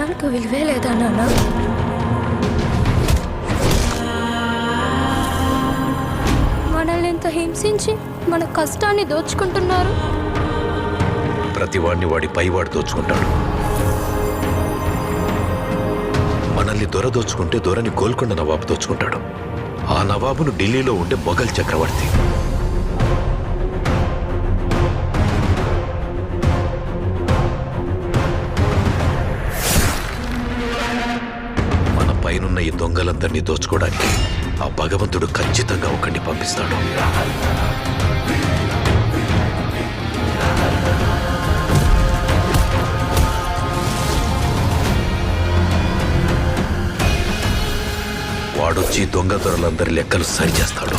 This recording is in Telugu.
కష్టాలకు విలువే లేదా నాన్న? మనల్ని ఎంత హింసించి మన కష్టాన్ని దోచుకుంటున్నారు. ప్రతివాడిని వాడి పైవాడు దోచుకుంటాడు. మనల్ని దొర దోచుకుంటే దొరని గోల్కొండ నవాబు దోచుకుంటాడు. ఆ నవాబును ఢిల్లీలో ఉండే మొఘల్ చక్రవర్తి. మన పైనున్న ఈ దొంగలందరినీ దోచుకోవడానికి ఆ భగవంతుడు ఖచ్చితంగా ఒకరిని పంపిస్తాడు. వాడొచ్చి దొంగ దొరలందరి లెక్కలు సరిచేస్తాడు.